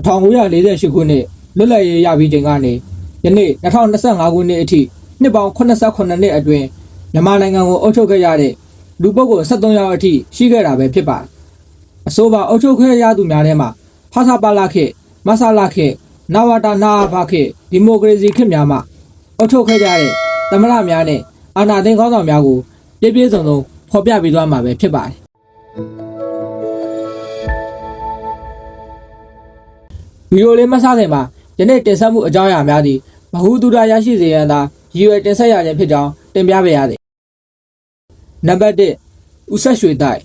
1948ခုနှစ်လွတ်လပ်ရေးရပြီးချိန်ကနေယနေ့2025ခုနှစ်အထိနှစ်ပေါင်း89နှစ်အတွင်းမြန်မာနိုင်ငံကိုအုပ်ချုပ်ခဲ့ရတဲ့လူပုဂ္ဂိုလ်73ယောက်အထိရှိခဲ့တာပဲဖြစ်ပါတယ်။အဆိုပါအုပ်ချုပ်ခဲ့ရသူများထဲမှာဖဆပလခေတ်မဆလခေတ်နဝတာနာဘခေတ်ဒီမိုကရေစီခေတ်များမှာအုပ်ချုပ်ခဲ့ကြတဲ့သမရများနဲ့အာဏာသိမ်းခေါင်းဆောင်များကိုပြည့်စုံဖော်ပြပေးသွားမှာပဲဖြစ်ပါတယ်။ဗီဒီယိုလေးမစခင်မှာယနေ့တင်ဆက်မှုအကြောင်းအရာများသည့်မဟုတုဒရရှိစေရန်သာရည်ရွယ်တင်ဆက်ရခြင်းဖြစ်ကြောင်းတင်ပြပေးရသည်။နံပါတ်1ဦးဆက်ရွှေတိုက်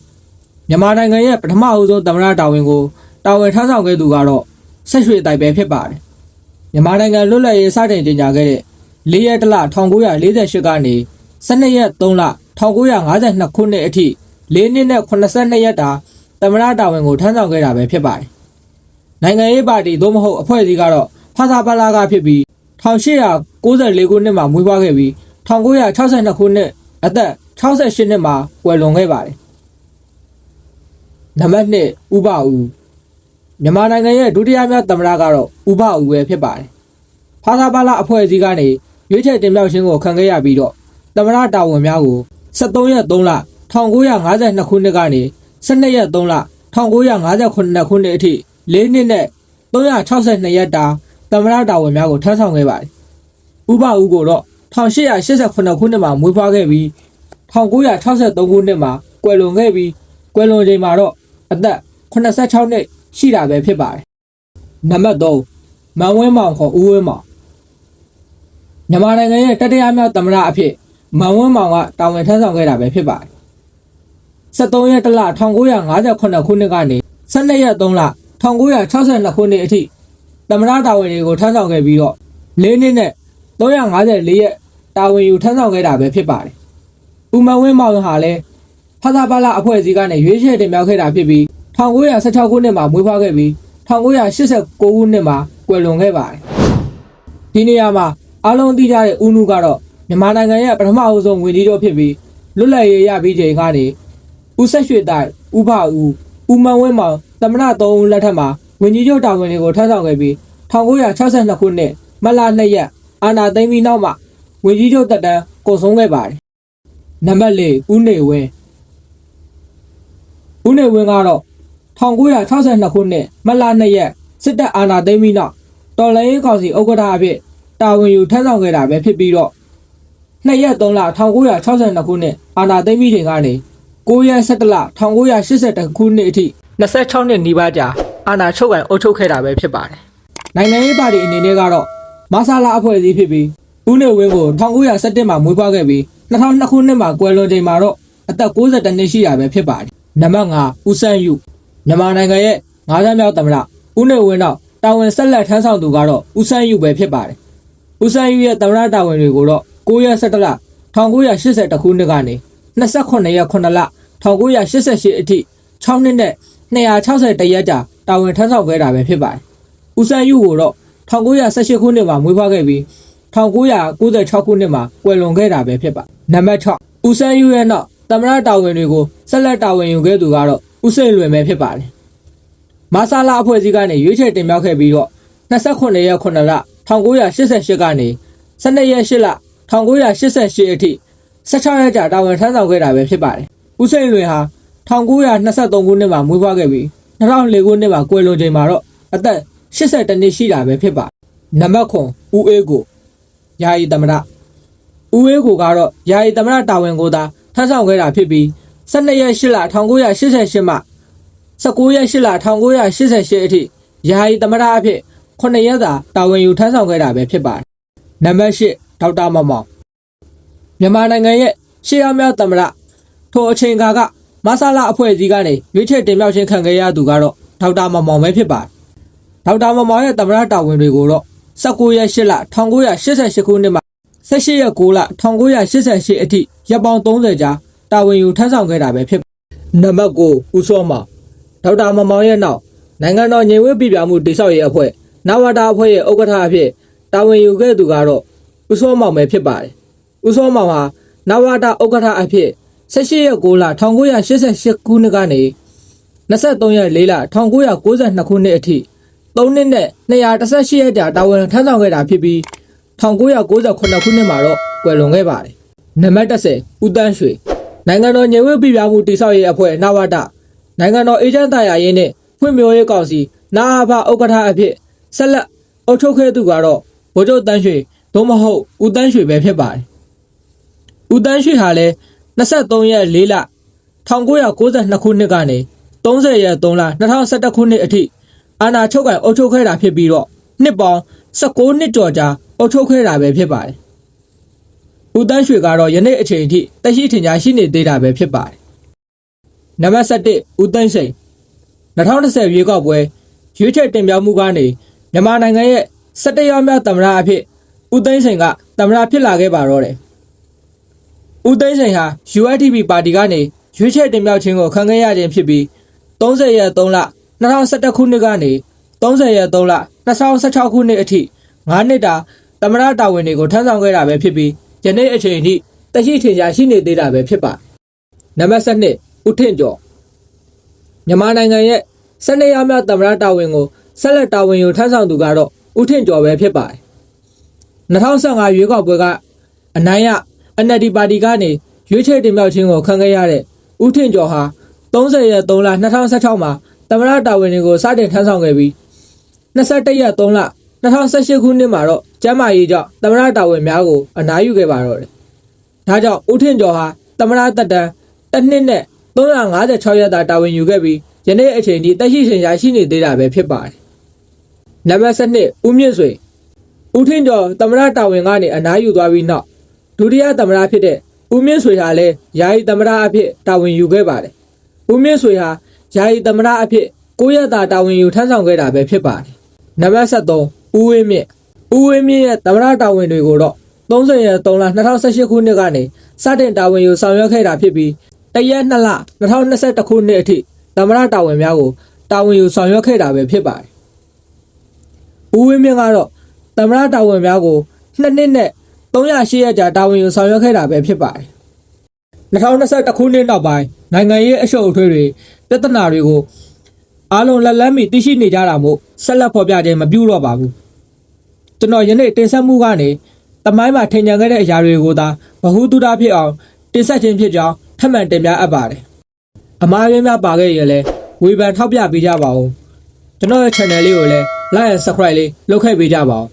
မြန်မာနိုင်ငံရဲ့ပထမအဦးဆုံးသမ္မတတာဝန်ကိုတာဝန်ထမ်းဆောင်ခဲ့သူကတော့ဆက်ရွှေတိုက်ပဲဖြစ်ပါတယ်။မြန်မာနိုင်ငံလွတ်လပ်ရေးစတင်ကြေညာခဲ့တဲ့4ရက်တလ1948ကနေ12ရက်3လ1952ခုနှစ်အထိ4နှစ်နဲ့82ရက်တာသမ္မတတာဝန်ကိုထမ်းဆောင်ခဲ့တာပဲဖြစ်ပါတယ်။နိုင်ငံရေးပါတီသို့မဟုတ်အဖွဲ့အစည်းကတော့ဖဆပလကဖြစ်ပြီး1894ခုနှစ်မှာမွေးဖွားခဲ့ပြီး1962ခုနှစ်အသက်68နှစ်မှာကွယ်လွန်ခဲ့ပါတယ်။နံပါတ်2ဦးဘဦးမြန်မာနိုင်ငံရဲ့ဒုတိယမြောက်သမ္မတကတော့ဦးဘဦးပဲဖြစ်ပါတယ်။ဖဆပလအဖွဲ့အစည်းကနေရွေးချယ်တင်မြှောက်ခြင်းကိုခံခဲ့ရပြီးတော့သမ္မတတာဝန်များကို13ရက်3လ1952ခုနှစ်ကနေ12ရက်3လ1958ခုနှစ်အထိ4နှစ်နဲ့362ရက်တာသမ္မတတာဝန်များကိုထမ်းဆောင်ခဲ့ပါတယ်။ဦးဘဦးကိုတော့1888ခုနှစ်မှာမွေးဖွားခဲ့ပြီး1963ခုနှစ်မှာကွယ်လွန်ခဲ့ပြီးကွယ်လွန်ချိန်မှာတော့အသက်86နှစ်ရှိတာပဲဖြစ်ပါတယ်။နံပါတ်3မန်ဝင်းမောင်ခေါ်ဦးဝင်းမောင်မြန်မာနိုင်ငံရဲ့တတိယမြောက်သမ္မတအဖြစ်မန်ဝင်းမောင်ကတာဝန်ထမ်းဆောင်ခဲ့တာပဲဖြစ်ပါတယ်။73ရက်တလ1958ခုနှစ်ကနေ12ရက်3လ1962ခုနှစ်အထိသမ္မတတာဝန်တွေကိုထမ်းဆောင်ခဲ့ပြီးတော့4နှစ်နဲ့354ရက်တာဝန်ယူထမ်းဆောင်ခဲ့တာပဲဖြစ်ပါတယ်။ဦးမန်ဝင်းမောင်ဟာလည်းဖဆပလအဖွဲ့အစည်းကနေရွေးချယ်တင်မြှောက်ခဲ့တာဖြစ်ပြီး1916ခုနှစ်မှာမွေးဖွားခဲ့ပြီး1989ခုနှစ်မှာကွယ်လွန်ခဲ့ပါတယ်။ဒီနေရာမှာအားလုံးသိကြတဲ့ဦးနုကတော့မြန်မာနိုင်ငံရဲ့ပထမအဦးဆုံးဝန်ကြီးချုပ်ဖြစ်ပြီးလွတ်လပ်ရေးရပြီးချိန်ကနေဦးဆက်ရွှေတိုက်ဦးဘဦးမန်ဝင်းမောင်သမ္မတ3ဦးလက်ထက်မှာဝန်ကြီးချုပ်တာဝန်တွေကိုထမ်းဆောင်ခဲ့ပြီး1962ခုနှစ်မတ်လ2ရက်အာဏာသိမ်းပြီးနောက်မှာဝန်ကြီးချုပ်တက်တန်းကုန်ဆုံးခဲ့ပါတယ်။နံပါတ်4ဦးနေဝင်းကတော့1962ခုနှစ်မတ်လ2ရက်စစ်တပ်အာဏာသိမ်းပြီးနောက်တော်လှန်ရေးကောင်စီဥက္ကဋ္ဌအဖြစ်တာဝန်ယူထမ်းဆောင်ခဲ့တာပဲဖြစ်ပြီးတော့2ရက်3လ1962ခုနှစ်အာဏာသိမ်းပြီးချိန်ကနေ9ရက်17လ1982ခုနှစ်အထိ26နှစ်နီးပါးကြာအာဏာချုပ်ကိုင်အုပ်ချုပ်ခဲ့တာပဲဖြစ်ပါတယ်။နိုင်ငံရေးပါတီအနေနဲ့ကတော့မဆလာအဖွဲ့အစည်းဖြစ်ပြီးဦးနေဝင်းကို1917မှာမွေးဖွားခဲ့ပြီး2002ခုနှစ်မှာကွယ်လွန်ချိန်မှာတော့အသက်62နှစ်ရှိတာပဲဖြစ်ပါတယ်။နံပါတ်5ဦးစန်းယူမြန်မာနိုင်ငံရဲ့50မြောက်သမ္မတဦးနေဝင်းတော့တာဝန်ဆက်လက်ထမ်းဆောင်သူကတော့ဦးစန်းယူပဲဖြစ်ပါတယ်။ဦးစန်းယူရဲ့သမ္မတတာဝန်တွေကိုတော့9ရက်17လ1982ခုနှစ်ကနေ28ရက်9လ1988အထိ6နှစ်နဲ့261ရက်ကြာတာဝန်ထမ်းဆောင်ခဲ့တာပဲဖြစ်ပါတယ်။ဦးစန်းယူကိုတော့1918ခုနှစ်မှာမွေးဖွားခဲ့ပြီး1996ခုနှစ်မှာကွယ်လွန်ခဲ့တာပဲဖြစ်ပါတယ်။နံပါတ်6ဦးစန်းယူရဲ့နောက်သမ္မတတာဝန်တွေကိုဆက်လက်တာဝန်ယူခဲ့သူကတော့ဦးစိန်လွင်ပဲဖြစ်ပါတယ်။မဆလာအဖွဲ့အစည်းကနေရွေးချယ်တင်မြှောက်ခဲ့ပြီးတော့29ရက်9လ1988ကနေ12ရက်8လ1988အထိ16ရက်ကြာတာဝန်ထမ်းဆောင်ခဲ့တာပဲဖြစ်ပါတယ်။ဦးစိန်လွင်ဟာ1923ခုနှစ်မှာမွေးဖွားခဲ့ပြီး2004ခုနှစ်မှာကွယ်လွန်ချိန်မှာတော့အသက်82နှစ်ရှိတာပဲဖြစ်ပါတယ်။နံပါတ်9ဦးအေးကိုယာယီသမ္မတဦးအေးကိုကတော့ယာယီသမ္မတတာဝန်ကိုသာထမ်းဆောင်ခဲ့တာဖြစ်ပြီး12ရက်8လ1988မှ19ရက်8လ1988အထိယာယီသမ္မတအဖြစ်9ရက်သာတာဝန်ယူထမ်းဆောင်ခဲ့တာပဲဖြစ်ပါတယ်။နံပါတ်10ဒေါက်တာမောင်မောင်မြန်မာနိုင်ငံရဲ့ရှေ့ရောက်မြောက်သမ္မတထိုအချိန်ကမဆလာအဖွဲ့အစည်းကနေရွေးချယ်တင်မြှောက်ခြင်းခံခဲ့ရသူကတော့ဒေါက်တာမောင်မောင်ပဲဖြစ်ပါတယ်။ဒေါက်တာမောင်မောင်ရဲ့သမ္မတတာဝန်တွေကိုတော့19ရက်8လ1988ခုနှစ်မှာ18ရက်9လ1988အထိရက်ပေါင်း30ကြာတာဝန်ယူထမ်းဆောင်ခဲ့တာပဲဖြစ်ပါတယ်။နံပါတ်9ဦးစောမောင်ဒေါက်တာမောင်မောင်ရဲ့နောက်နိုင်ငံတော်ညီညွတ်ရေးပြည်ပြမှုတည်ဆောက်ရေးအဖွဲ့နဝတာအဖွဲ့ရဲ့ဥက္ကဋ္ဌအဖြစ်တာဝန်ယူခဲ့သူကတော့ဦးစောမောင်ပဲဖြစ်ပါတယ်။ဦးစောမောင်ဟာနဝတာဥက္ကဋ္ဌအဖြစ်18ရက်9လ1988ခုနှစ်ကနေ23ရက်4လ1992ခုနှစ်အထိ 3နှစ်နဲ့218ရက်ကြာတာဝန်ထမ်းဆောင်ခဲ့တာဖြစ်ပြီး1998ခုနှစ်မှာတော့ကွယ်လွန်ခဲ့ပါတယ်။နံပါတ်10ဦးတန်းရွှေနိုင်ငံတော်ညီဝတ်ပြည်ပြမှုတိဆောက်ရေးအဖွဲ့နဝတနိုင်ငံတော်အေဂျင့်တရားရေးနဲ့ဖွံ့ဖြိုးရေးကောင်စီနာအဖဥက္ကဋ္ဌအဖြစ်ဆက်လက်အုပ်ချုပ်ခဲ့သူကတော့ဗိုလ်ချုပ်တန်းရွှေသို့မဟုတ်ဦးတန်းရွှေပဲဖြစ်ပါတယ်။ဦးတန်းရွှေဟာလည်း23ရက်4လ1992ခုနှစ်ကနေ30ရက်3လ2011ခုနှစ်အထိအာဏာချုပ်ကိုင်အုပ်ချုပ်ခဲ့တာဖြစ်ပြီးတော့နှစ်ပေါင်း19နှစ်ကျော်ကြာအုပ်ချုပ်ခဲ့တာပဲဖြစ်ပါတယ်။ဦးတန်းရွှေကတော့ယနေ့အချိန်အထိတရှိထင်ရှားရှိနေသေးတာပဲဖြစ်ပါတယ်။နံပါတ်7ဦးသိန်းစိန်2010ရွေးကောက်ပွဲရွေးချယ်တင်ပြမှုကနေမြန်မာနိုင်ငံရဲ့17ရောက်မြောက်သမ္မတအဖြစ်ဦးသိန်းစိန်ကသမ္မတဖြစ်လာခဲ့ပါတော့တယ်။ဦးသိန်းစိန်ဟာ USDP ပါတီကနေရွေးချယ်တင်ပြခြင်းကိုခံခဲ့ရခြင်းဖြစ်ပြီး30ရက်3လ2011ခုနှစ်ကနေ30ရက်3လ2016ခုနှစ်အထိ9နှစ်တာသမ္မတတာဝန်တွေကိုထမ်းဆောင်ခဲ့တာပဲဖြစ်ပြီးယနေ့အချိန်အထိတရှိထင်ရှားရှိနေသေးတာပဲဖြစ်ပါတယ်။နံပါတ်7ဦးထင့်ကျော်မြန်မာနိုင်ငံရဲ့12ရောက်မြောက်သမ္မတတာဝန်ကိုဆက်လက်တာဝန်ယူထမ်းဆောင်သူကတော့ဦးထင့်ကျော်ပဲဖြစ်ပါတယ်။2015ရွေးကောက်ပွဲကအနိုင်ရ NLD ပါတီကနေရွေးချယ်တင်မြှောက်ခြင်းကိုခံခဲ့ရတဲ့ဦးထင့်ကျော်ဟာ30ရက်3လ2016မှာသမ္မတတာဝန်တွေကိုစတင်ထမ်းဆောင်ခဲ့ပြီး21ရက်3လ2018ခုနှစ်မှာတော့ကျန်းမာရေးကြောင့်သမ္မတတာဝန်များကိုအနားယူခဲ့ပါတော့တယ်။ဒါကြောင့်ဦးထင့်ကျော်ဟာသမ္မတသက်တမ်းတစ်နှစ်နဲ့356ရက်တာဝန်ယူခဲ့ပြီးယနေ့အချိန်ထိတက်ရှိထင်ရှားရှိနေသေးတာပဲဖြစ်ပါတယ်။နံပါတ်7ဦးမြင့်ဆွေဦးထင့်ကျော်သမ္မတတာဝန်ကနေအနားယူသွားပြီးနောက်ဒုတိယသမ္မတဖြစ်တဲ့ဦးမြင့်ဆွေဟာလည်းယာယီသမ္မတအဖြစ်တာဝန်ယူခဲ့ပါတယ်။ဦးမြင့်ဆွေဟာယာယီသမ္မတအဖြစ်9ရက်တာဝန်ယူထမ်းဆောင်ခဲ့တာပဲဖြစ်ပါတယ်။နံပါတ်7ဦးဝင်းမြင့်ရဲ့သမ္မတတာဝန်တွေကိုတော့30ရက်3လ2018ခုနှစ်ကနေစတင်တာဝန်ယူဆောင်ရွက်ခဲ့တာဖြစ်ပြီး1ရက်2လ2021ခုနှစ်အထိသမ္မတတာဝန်များကိုတာဝန်ယူဆောင်ရွက်ခဲ့တာပဲဖြစ်ပါတယ်။ဦးဝင်းမြင့်ကတော့သမ္မတတာဝန်များကို2နှစ်နဲ့308ရက်ကြာတာဝန်ယူဆောင်ရွက်ခဲ့တာပဲဖြစ်ပါတယ်။2021ခုနှစ်နောက်ပိုင်းနိုင်ငံရေးအရှုပ်အထွေးတွေပြဿနာတွေကိုအားလုံးလက်လန်းမီသိရှိနေကြတာမို့ဆက်လက်ဖော်ပြခြင်းမပြုတော့ပါဘူး။ကျွန်တော်ယနေ့တင်ဆက်မှုကနေတမိုင်းမှာထင်ကြံခဲ့တဲ့အရာတွေကိုသာဗဟုသုတဖြစ်အောင်တင်ဆက်ခြင်းဖြစ်ကြောင်းထပ်မံတင်ပြအပ်ပါတယ်။အမှားယွင်းများပါခဲ့ရင်လည်းဝေဖန်ထောက်ပြပေးကြပါဦး။ကျွန်တော်ရဲ့ channel လေးကိုလည်း like and subscribe လေးလုပ်ခဲ့ပေးကြပါဦး။